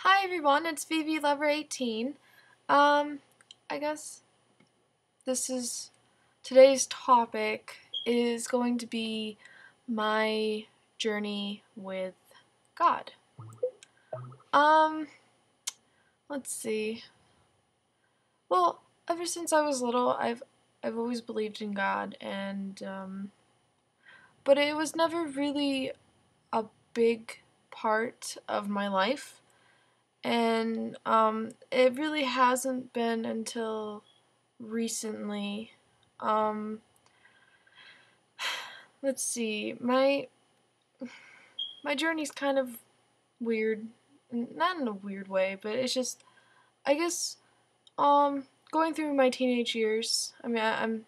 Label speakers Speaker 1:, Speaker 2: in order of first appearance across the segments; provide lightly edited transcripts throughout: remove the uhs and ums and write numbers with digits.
Speaker 1: Hi everyone, it's Phoebe Lover 18. Um, I guess this is today's topic is going to be my journey with God. Um, let's see. Well, ever since I was little, I've always believed in God, and but it was never really a big part of my life, and it really hasn't been until recently. Um, let's see. My journey's kind of weird, not in a weird way, but it's just I guess going through my teenage years. I mean,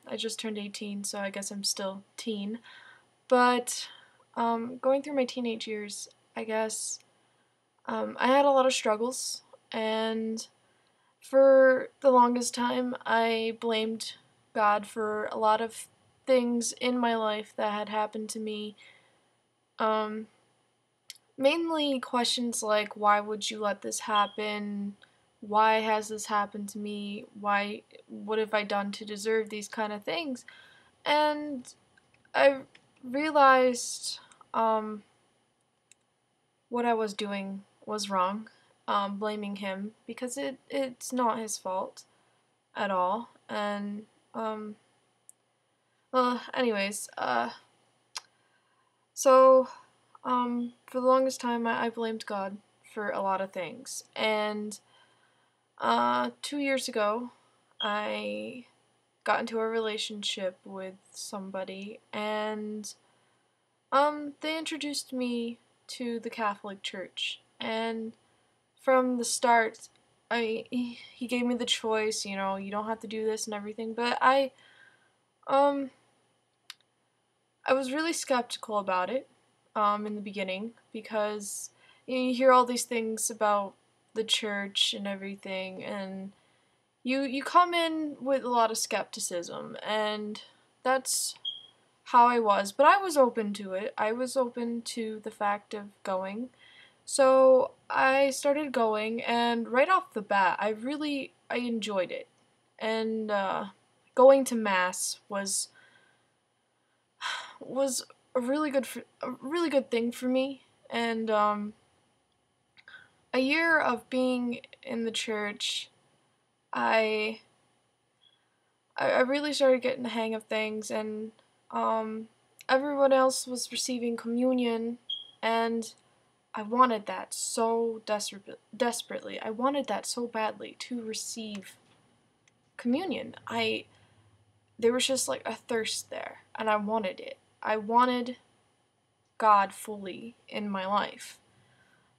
Speaker 1: I just turned 18, so I guess I'm still teen. But going through my teenage years, I guess I had a lot of struggles, and for the longest time, I blamed God for a lot of things in my life that had happened to me. Um, Mainly questions like, why would you let this happen? Why has this happened to me? What have I done to deserve these kind of things? And I realized what I was doing was wrong, blaming him because it's not his fault at all. And um, anyways, so for the longest time, I blamed God for a lot of things. And 2 years ago, I got into a relationship with somebody, and they introduced me to the Catholic Church. And from the start, he gave me the choice. You don't have to do this and everything. But um I was really skeptical about it in the beginning because you hear all these things about the church and everything, and you come in with a lot of skepticism, and that's how I was. But I was open to it. I was open to the fact of going. So I started going, and right off the bat, I enjoyed it, and going to mass was a really good thing for me. And a year of being in the church, I I really started getting the hang of things, and um, everyone else was receiving communion, and I wanted that so desperately. I wanted that so badly to receive communion. There was just like a thirst there, and I wanted it. I wanted God fully in my life.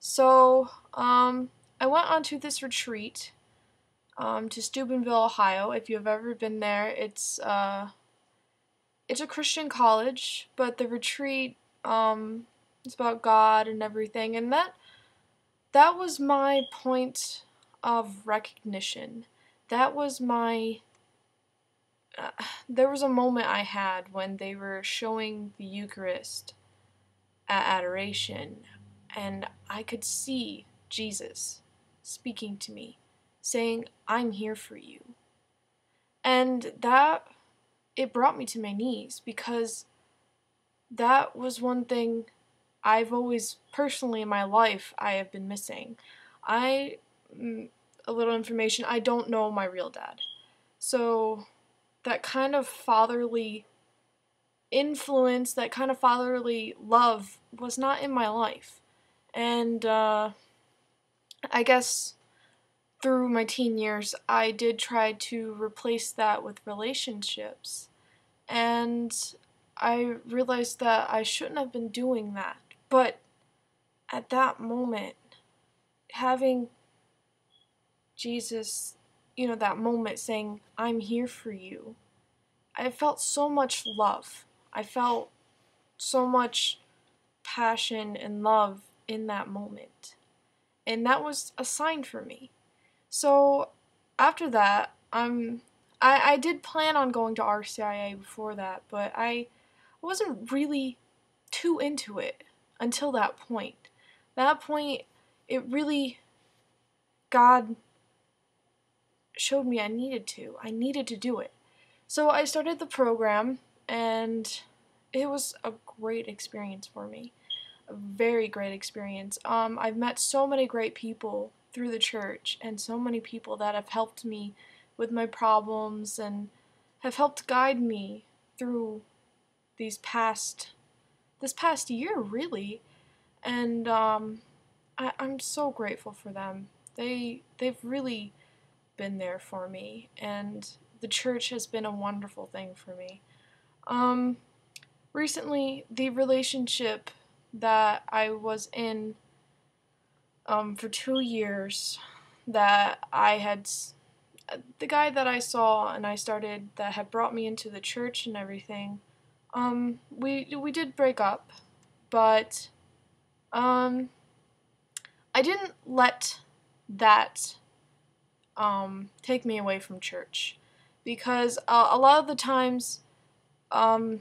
Speaker 1: So, I went onto this retreat to Steubenville, Ohio. If you've ever been there, it's a Christian college, but the retreat is about God and everything, and that was my point of recognition. That was my there was a moment I had when they were showing the Eucharist at adoration, and I could see Jesus speaking to me, saying, "I'm here for you." And that it brought me to my knees because that was one thing I've always personally in my life I have been missing. I a little information, I don't know my real dad. So that kind of fatherly influence, that kind of fatherly love was not in my life. And I guess through my teen years, I did try to replace that with relationships. And I realized that I shouldn't have been doing that. But at that moment, having Jesus, that moment saying, "I'm here for you," I felt so much love. I felt so much passion and love in that moment. And that was a sign for me. So after that, I did plan on going to RCIA before that, but I wasn't really too into it until that point. That point, it really God showed me I needed to. I needed to do it. So I started the program, and it was a great experience for me. A very great experience. I've met so many great people through the church, and so many people that have helped me with my problems and have helped guide me through this past year, really. And I'm so grateful for them. They've really been there for me, and the church has been a wonderful thing for me. Recently, the relationship that I was in for 2 years, that I had, the guy that I saw and I started, that had brought me into the church and everything, we did break up, but I didn't let that take me away from church, because a lot of the times, I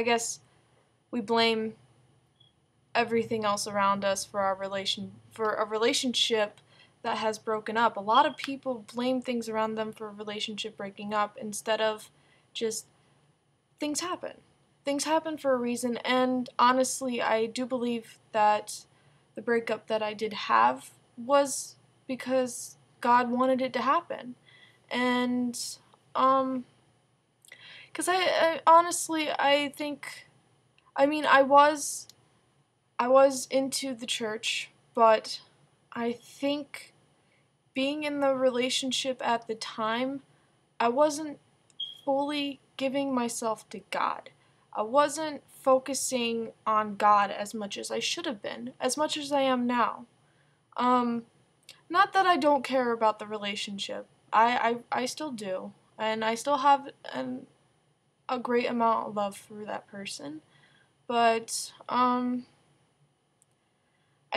Speaker 1: guess we blame everything else around us for a relationship that has broken up. A lot of people blame things around them for a relationship breaking up, instead of just things happen. Things happen for a reason, and honestly, I do believe that the breakup that I did have was because God wanted it to happen. And because I honestly, I think, I mean, I was into the church, but I think being in the relationship at the time, I wasn't fully giving myself to God. I wasn't focusing on God as much as I should have been, as much as I am now. Not that I don't care about the relationship. I still do. And I still have a great amount of love for that person. But, I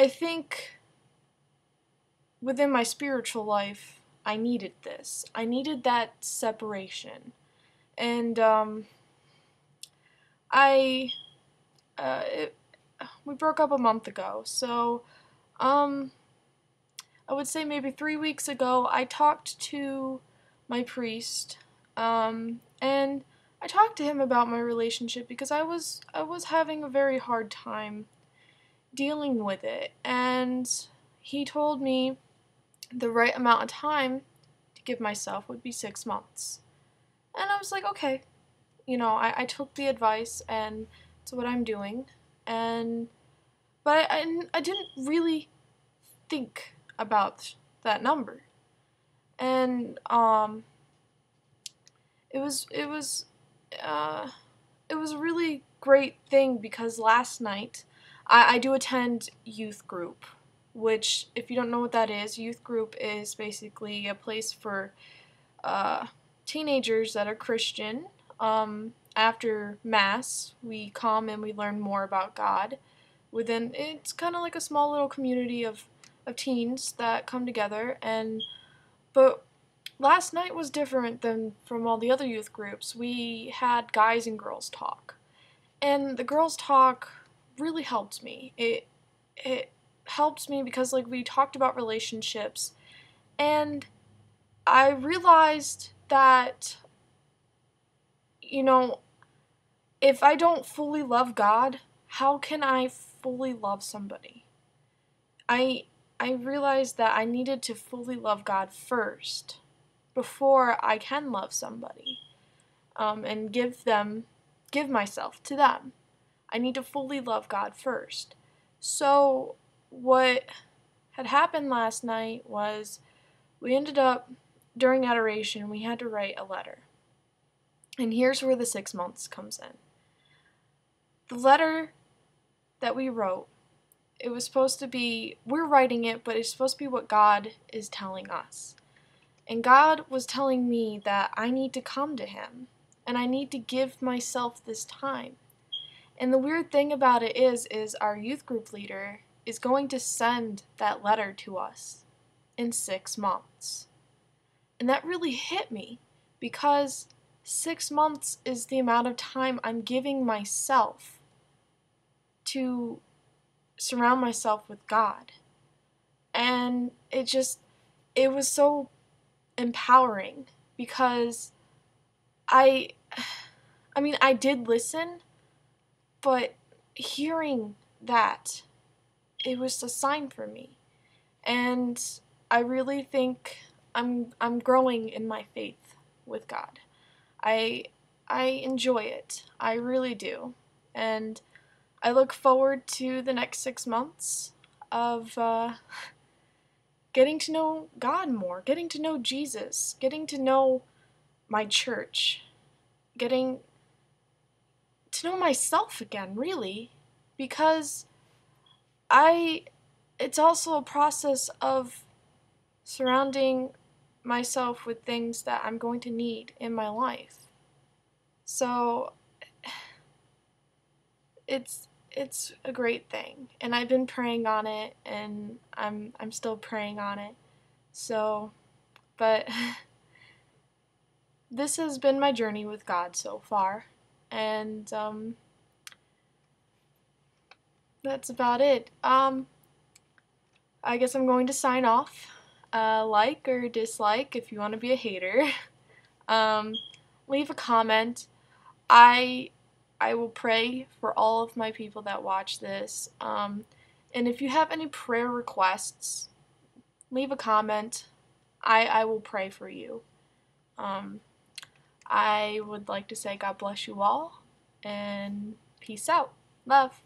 Speaker 1: think within my spiritual life, I needed this. I needed that separation. And, I, it, we broke up a month ago, so, I would say maybe 3 weeks ago, I talked to my priest, and I talked to him about my relationship, because I was having a very hard time dealing with it, and he told me the right amount of time to give myself would be 6 months. And I was like, okay. I took the advice, and it's what I'm doing. And but I didn't really think about that number. And it was it was uh, it was a really great thing, because last night I do attend youth group, which, if you don't know what that is, youth group is basically a place for teenagers that are Christian. After Mass, we come and we learn more about God. It's kind of like a small little community of teens that come together. But last night was different than from all the other youth groups. We had guys and girls talk. And the girls talk really helped me. It helped me because, like, we talked about relationships, and I realized that, you know, if I don't fully love God, how can I fully love somebody? I I realized that I needed to fully love God first before I can love somebody, and give myself to them. I need to fully love God first. So what had happened last night was, we ended up, during adoration, we had to write a letter. And here's where the 6 months comes in. The letter that we wrote, it was supposed to be, we're writing it, but it's supposed to be what God is telling us. And God was telling me that I need to come to Him, and I need to give myself this time. And the weird thing about it is our youth group leader is going to send that letter to us in 6 months. And that really hit me, because 6 months is the amount of time I'm giving myself to surround myself with God. And it was so empowering because I I did listen, but hearing that, it was a sign for me. And I really think I'm growing in my faith with God. I I enjoy it. I really do. And I look forward to the next 6 months of getting to know God more, getting to know Jesus, getting to know my church, getting to know myself again, really, because I it's also a process of surrounding myself with things that I'm going to need in my life. So it's a great thing, and I've been praying on it, and I'm still praying on it. So, but this has been my journey with God so far, and that's about it. I guess I'm going to sign off. Like or dislike if you want to be a hater. Um, leave a comment. I I will pray for all of my people that watch this. And if you have any prayer requests, leave a comment. I will pray for you. Um, I would like to say God bless you all and peace out. Love.